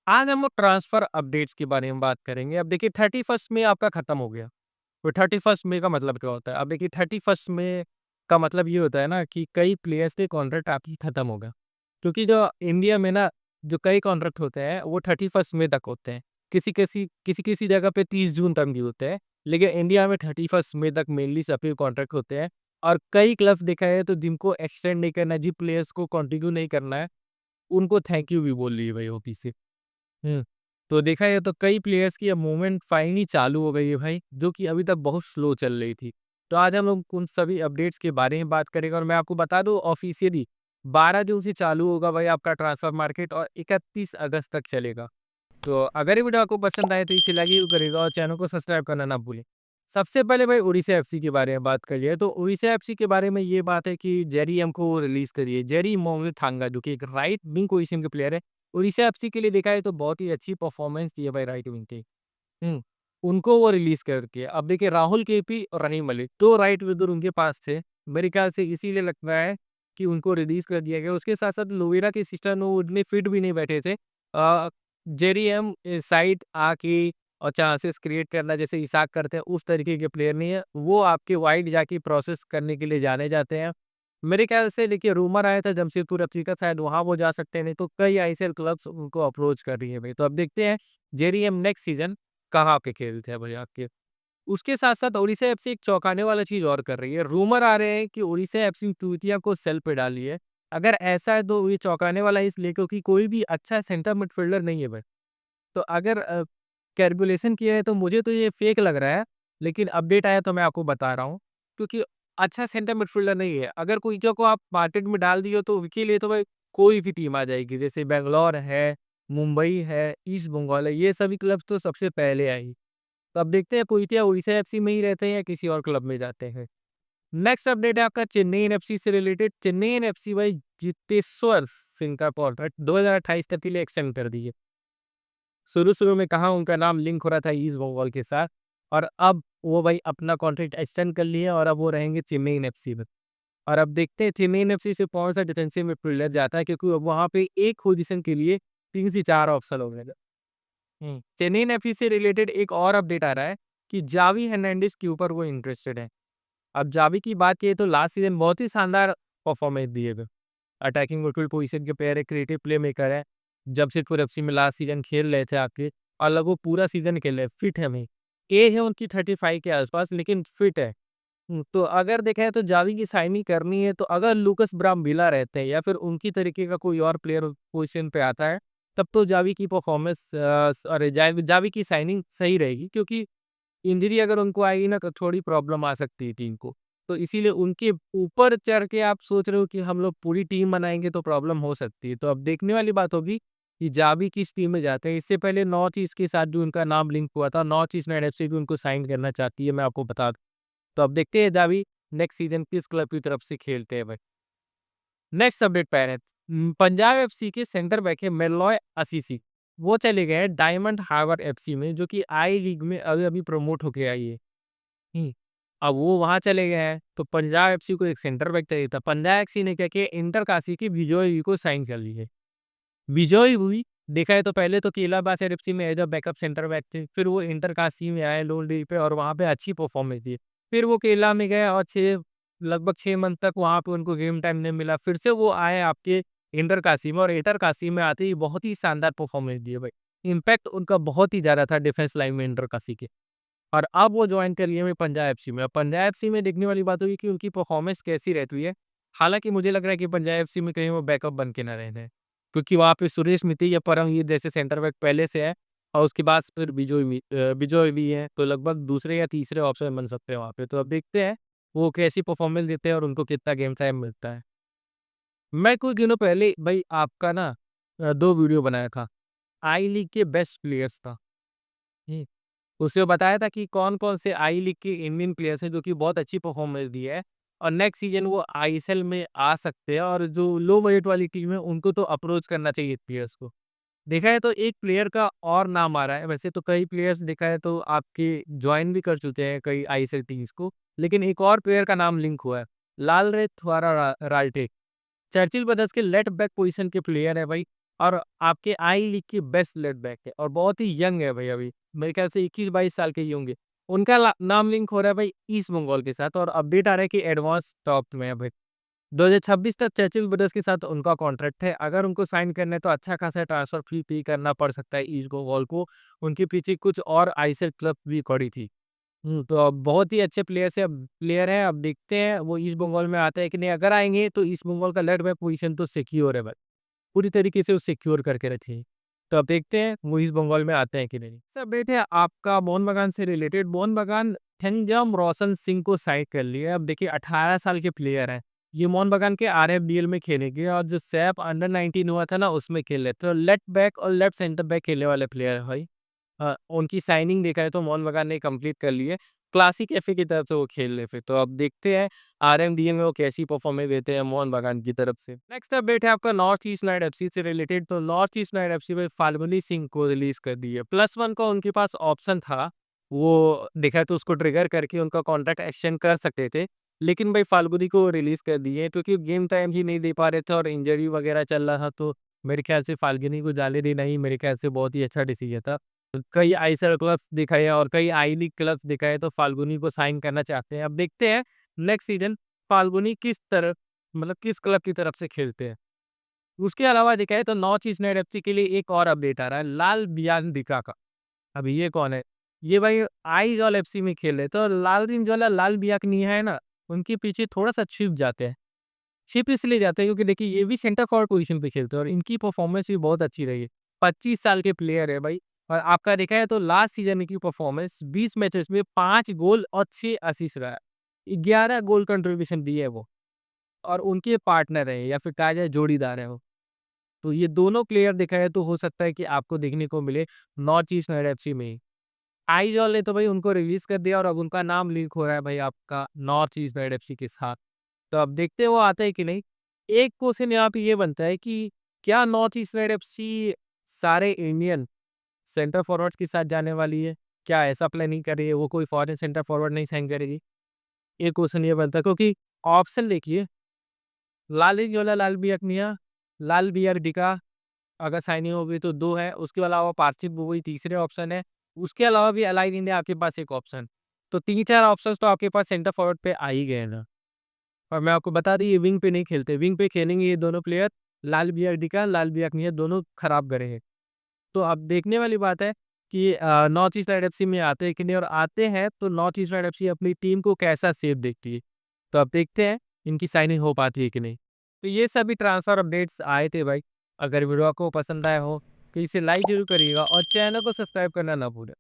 आज हम लोग ट्रांसफर अपडेट्स के बारे में बात करेंगे। अब देखिए 31st मई आपका खत्म हो गया। तो 31st मई का मतलब क्या होता है? अब देखिए 31st मई का मतलब ये होता है ना कि कई प्लेयर्स के कॉन्ट्रैक्ट आपकी खत्म हो गया। क्योंकि जो इंडिया में ना जो कई कॉन्ट्रैक्ट होते हैं वो 31st मई तक होते हैं। किसी-किसी जगह पे 30 जून तक भी होते हैं। लेकिन इंडिया में 31st मई तक मेनली सभी कॉन्ट्रैक्ट होते हैं। और कई क्लब्स देखा है तो जिनको एक्सटेंड नहीं करना है, जिन प्लेयर्स को कंटिन्यू नहीं करना है, उनको थैंक यू भी बोल रही है भाई ऑफिस से। हुँ। तो देखा जाए तो कई प्लेयर्स की अब मूवमेंट फाइनली चालू हो गई है भाई, जो कि अभी तक बहुत स्लो चल रही थी। तो आज हम लोग उन सभी अपडेट्स के बारे में बात करेंगे और मैं आपको बता दूँ ऑफ़िशियली 12 जून से चालू होगा भाई आपका ट्रांसफर मार्केट और 31 अगस्त तक चलेगा। तो अगर ये वीडियो आपको पसंद आए तो इसे लाइक ज़रूर करिएगा और चैनल को सब्सक्राइब करना ना भूलें। सबसे पहले भाई ओडिशा एफसी के बारे में बात करिए तो ओडिशा एफसी के बारे में ये बात है कि जेरी एम को रिलीज़ करिए। जेरी मोंगथांगा जो कि एक राइट विंग पोज़ीशन के प्लेयर है। ओडिशा एफसी के लिए देखा है तो बहुत ही अच्छी परफॉर्मेंस दी है भाई राइट विंग की। हुँ, उनको वो रिलीज़ करके अब देखिए राहुल केपी और रहीम मलिक 2 राइट विंगर उनके पास थे। मेरे ख्याल से इसीलिए लगता है कि उनको रिलीज़ कर दिया गया। उसके साथ-साथ लोवेरा के सिस्टम वो उतने फिट भी नहीं बैठे थे। जेरीएम साइड आके और चांसेस क्रिएट करना जैसे इसाक करते हैं उस तरीके के प्लेयर नहीं है। वो आपके वाइड जाके प्रोसेस करने के लिए जाने जाते हैं। मेरे ख्याल से देखिए रूमर आया था जमशेदपुर एफसी का शायद वहाँ वो जा सकते हैं, नहीं तो कई आईएसएल क्लब्स उनको अप्रोच कर रही है भाई। तो अब देखते हैं जेरीएम नेक्स्ट सीज़न कहाँ पे खेलते हैं भाई आपके। उसके साथ-साथ ओडिशा एफसी एक चौंकाने वाला चीज़ और कर रही है। रूमर आ रहे हैं कि ओडिशा एफसी टूटिया को सेल पे डाली है। अगर ऐसा है तो ये चौंकाने वाला है इसलिए क्योंकि कोई भी अच्छा सेंटर मिडफील्डर नहीं है भाई। तो अगर कैलकुलेशन किया है तो मुझे तो ये फेक लग रहा है, लेकिन अपडेट आया तो मैं आपको बता रहा हूँ। क्योंकि अच्छा सेंटर मिडफील्डर नहीं है। अगर कोई को आप मार्केट में डाल दिए हो तो उनके लिए तो भाई कोई भी टीम आ जाएगी। जैसे बैंगलोर है, मुंबई है, ईस्ट बंगाल है, ये सभी क्लब्स तो सबसे पहले आएगी। तो अब देखते हैं कोइटिया ओडिशा एफसी में ही रहते हैं या किसी और क्लब में जाते हैं। नेक्स्ट अपडेट है आपका चेन्नई एफसी से रिलेटेड। चेन्नई एफसी भाई चेतेश्वर सिंह का कॉन्ट्रैक्ट 2028 तक के लिए एक्सटेंड कर दी है। शुरू-शुरू में कहाँ उनका नाम लिंक हो रहा था ईस्ट बंगाल के साथ और अब वो भाई अपना कॉन्ट्रैक्ट एक्सटेंड कर लिए और अब वो रहेंगे चेन्नई एफसी में। और अब देखते हैं चेन्नई एफसी से कौन-सा डिफेंसिव मिडफील्डर जाता है क्योंकि अब वहाँ पे एक पोजीशन के लिए 3 से 4 ऑप्शन हो गए थे। चेन्नई एफसी से रिलेटेड एक और अपडेट आ रहा है कि जावी हर्नांडिस के ऊपर वो इंटरेस्टेड है। अब जावी की बात किए तो लास्ट सीज़न बहुत ही शानदार परफॉर्मेंस दिए थे। अटैकिंग मिडफील्ड पोजीशन के प्लेयर है, क्रिएटिव प्लेमेकर है। जमशेदपुर एफसी में लास्ट सीज़न खेल रहे थे आके और लगभग पूरा सीज़न खेल रहे हैं, फिट है भाई। एज है उनकी 35 के आसपास लेकिन फिट है। तो अगर देखा जाए तो जावी की साइनिंग करनी है तो अगर लूकास ब्रामविला रहते हैं या फिर उनकी तरीके का कोई और प्लेयर पोजीशन पे आता है, तब तो जावी की परफॉर्मेंस अरे जावी की साइनिंग सही रहेगी क्योंकि इंजरी अगर उनको आएगी ना तो थोड़ी प्रॉब्लम आ सकती है टीम को। तो इसीलिए उनके ऊपर चढ़ के आप सोच रहे हो कि हम लोग पूरी टीम बनाएँगे तो प्रॉब्लम हो सकती है। तो अब देखने वाली बात होगी कि जावी किस टीम में जाते हैं। इससे पहले नॉर्थ ईस्ट के साथ भी उनका नाम लिंक हुआ था। नॉर्थ ईस्ट यूनाइटेड एफसी भी उनको साइन करना चाहती है, मैं आपको बता दूँ। तो अब देखते हैं जावी नेक्स्ट सीज़न किस क्लब की तरफ से खेलते हैं भाई। नेक्स्ट अपडेट पे आ रहे हैं। पंजाब एफसी के सेंटर बैक है मेलोय असीसी। वो चले गए हैं डायमंड हार्बर एफसी में जो कि आई लीग में अभी-अभी प्रमोट होके आई है। हुँ। अब वो वहाँ चले गए हैं, तो पंजाब एफसी को एक सेंटर बैक चाहिए था। पंजाब एफसी ने क्या किया इंटर काशी की बिजोय हुई को साइन कर ली है। बिजोय हुई देखा है तो पहले तो केला बासर एफसी में as a backup centre back थे। फिर वो इंटर काशी में आए लोन डील पे और वहाँ पे अच्छी परफॉर्मेंस दी। फिर वो केला में गए और 6 लगभग 6 मंथ तक वहाँ पे उनको गेम टाइम नहीं मिला। फिर से वो आए आपके इंटर काशी में और इंटर काशी में आते ही बहुत ही शानदार परफॉर्मेंस दिए भाई। इम्पैक्ट उनका बहुत ही ज़्यादा था डिफेंस लाइन में इंटर काशी के। और अब वो जॉइन कर लिए हैं पंजाब एफसी में। अब पंजाब एफसी में देखने वाली बात होगी कि उनकी परफॉर्मेंस कैसी रहती है। हालाँकि मुझे लग रहा है कि पंजाब एफसी में कहीं वो बैकअप बन के ना रह जाएँ। क्योंकि वहाँ पे सुरेश मित्ती या परमवीर जैसे सेंटर बैक पहले से है और उसके बाद फिर बिजोय भी है। तो लगभग दूसरे या तीसरे ऑप्शन बन सकते हैं वहाँ पे। तो अब देखते हैं वो कैसी परफॉर्मेंस देते हैं और उनको कितना गेम टाइम मिलता है। मैं कुछ दिनों पहले भाई आपका ना 2 वीडियो बनाया था। आई लीग के बेस्ट प्लेयर्स का। हुँ। उसे बताया था कि कौन-कौन से आई लीग के इंडियन प्लेयर्स हैं जो कि बहुत अच्छी परफॉर्मेंस दी है और नेक्स्ट सीज़न वो आईएसएल में आ सकते हैं और जो लो बजट वाली टीम है उनको तो अप्रोच करना चाहिए प्लेयर्स को। देखा है तो एक प्लेयर का और नाम आ रहा है, वैसे तो कई प्लेयर्स देखा है तो आपके जॉइन भी कर चुके हैं कई आईएसएल टीम्स को, लेकिन एक और प्लेयर का नाम लिंक हुआ है, लालरे थुआरा राल्टे। चर्चिल ब्रदर्स के लेफ्ट बैक पोजीशन के प्लेयर है भाई। और आपके आई लीग की बेस्ट लेफ्ट बैक है और बहुत ही यंग है भाई अभी। मेरे ख्याल से 21-22 साल के ही होंगे। उनका नाम लिंक हो रहा है भाई ईस्ट बंगाल के साथ और अपडेट आ रहा है कि एडवांस टॉक्स में है भाई। 2026 तक चर्चिल ब्रदर्स के साथ उनका कॉन्ट्रैक्ट है। अगर उनको साइन करना है तो अच्छा खासा ट्रांसफर फी पे करना पड़ सकता है ईस्ट बंगाल को। उनके पीछे कुछ और आईएसएल क्लब भी खड़ी थी। तो अब बहुत ही अच्छे प्लेयर हैं। अब देखते हैं वो ईस्ट बंगाल में आते हैं कि नहीं। अगर आएँगे तो ईस्ट बंगाल का लेफ्ट बैक पोज़ीशन तो सिक्योर है भाई। पूरी तरीके से वो सिक्योर करके रखे हैं। तो अब देखते हैं वो ईस्ट बंगाल में आते हैं कि नहीं। सर अपडेट है आपका मोहन बागान से रिलेटेड। मोहन बागान थंजम रोशन सिंह को साइन कर लिया है। अब देखिए 18 साल के प्लेयर हैं। ये मोहन बागान के आरएफबीएल में खेलेंगे और जो सैप अंडर 19 हुआ था ना उसमें खेल रहे थे। तो लेफ्ट बैक और लेफ्ट सेंटर बैक खेलने वाले प्लेयर है भाई। उनकी साइनिंग देखा है तो मोहन बागान ने कंप्लीट कर ली है। क्लासिक एफए की तरफ से वो खेल रहे थे। तो अब देखते हैं आरएमडीए में वो कैसी परफॉर्मेंस देते हैं मोहन बागान की तरफ से। नेक्स्ट अपडेट है आपका नॉर्थ ईस्ट यूनाइटेड एफसी से रिलेटेड। तो नॉर्थ ईस्ट यूनाइटेड एफसी में फाल्गुनी सिंह को रिलीज कर दी है। +1 का उनके पास ऑप्शन था। वो देखा तो उसको ट्रिगर करके उनका कॉन्ट्रैक्ट एक्सटेंड कर सकते थे। लेकिन भाई फाल्गुनी को रिलीज कर दिए क्योंकि गेम टाइम ही नहीं दे पा रहे थे और इंजरी वगैरह चल रहा था। तो मेरे ख्याल से फाल्गुनी को जाने देना ही मेरे ख्याल से बहुत ही अच्छा डिसीजन था। कई आईएसएल क्लब्स दिखाए हैं और कई आई लीग क्लब्स दिखाए हैं तो फाल्गुनी को साइन करना चाहते हैं। अब देखते हैं नेक्स्ट सीजन फाल्गुनी किस तरह मतलब किस क्लब की तरफ से खेलते हैं। उसके अलावा देखा है तो नॉर्थ ईस्ट यूनाइटेड एफसी के लिए एक और अपडेट आ रहा है लाल बियान का। अब ये कौन है? ये भाई आइजॉल एफसी में खेल रहे थे और लाल रिंजोला लाल बियाकनिया है ना, उनके पीछे थोड़ा-सा छिप जाते हैं। छिप इसलिए जाते हैं क्योंकि देखिए ये भी सेंटर फॉरवर्ड पोजीशन पे खेलते हैं और इनकी परफॉर्मेंस भी बहुत अच्छी रही है। 25 साल के प्लेयर है भाई और आपका देखा है तो लास्ट सीजन की परफॉर्मेंस 20 मैचेस में 5 गोल और 6 असिस्ट रहा है। 11 गोल कंट्रीब्यूशन दिए है वो और उनके पार्टनर है या फिर कहा जाए जोड़ीदार है वो। तो ये दोनों प्लेयर देखा है तो हो सकता है कि आपको देखने को मिले नॉर्थ ईस्ट यूनाइटेड एफसी में ही। आइजॉल ने तो भाई उनको रिलीज़ कर दिया और अब उनका नाम लीक हो रहा है भाई आपका नॉर्थ ईस्ट यूनाइटेड एफसी के साथ। तो अब देखते हैं वो आता है कि नहीं। एक क्वेश्चन यहाँ पे ये बनता है कि क्या नॉर्थ ईस्ट यूनाइटेड एफसी सारे इंडियन सेंटर फॉरवर्ड्स के साथ जाने वाली है? क्या ऐसा प्लानिंग कर रही है? वो कोई फॉरेन सेंटर फॉरवर्ड नहीं साइन करेगी? एक क्वेश्चन ये बनता है क्योंकि ऑप्शन देखिए लाल लाल बियकनिया, लाल बियरडिका अगर साइनिंग होगी तो 2 है, उसके अलावा पार्थिव बुबई तीसरे ऑप्शन है, उसके अलावा भी अलाइन इंडिया आपके पास एक ऑप्शन। तो 3-4 ऑप्शंस तो आपके पास सेंटर फॉरवर्ड पे आ ही गए ना। और मैं आपको बता दूँ ये विंग पे नहीं खेलते, विंग पे खेलेंगे ये दोनों प्लेयर लाल बियर्डिका, लाल बियाकनिया दोनों खराब गए हैं। तो अब देखने वाली बात है कि नॉर्थ ईस्ट यूनाइटेड एफसी में आते हैं कि नहीं और आते हैं तो नॉर्थ ईस्ट यूनाइटेड एफसी अपनी टीम को कैसा शेप देखती है। तो अब देखते हैं इनकी साइनिंग हो पाती है कि नहीं। तो ये सभी ट्रांसफर अपडेट्स आए थे भाई। अगर वीडियो आपको पसंद आया हो तो इसे लाइक ज़रूर करिएगा और चैनल को सब्सक्राइब करना ना भूलें।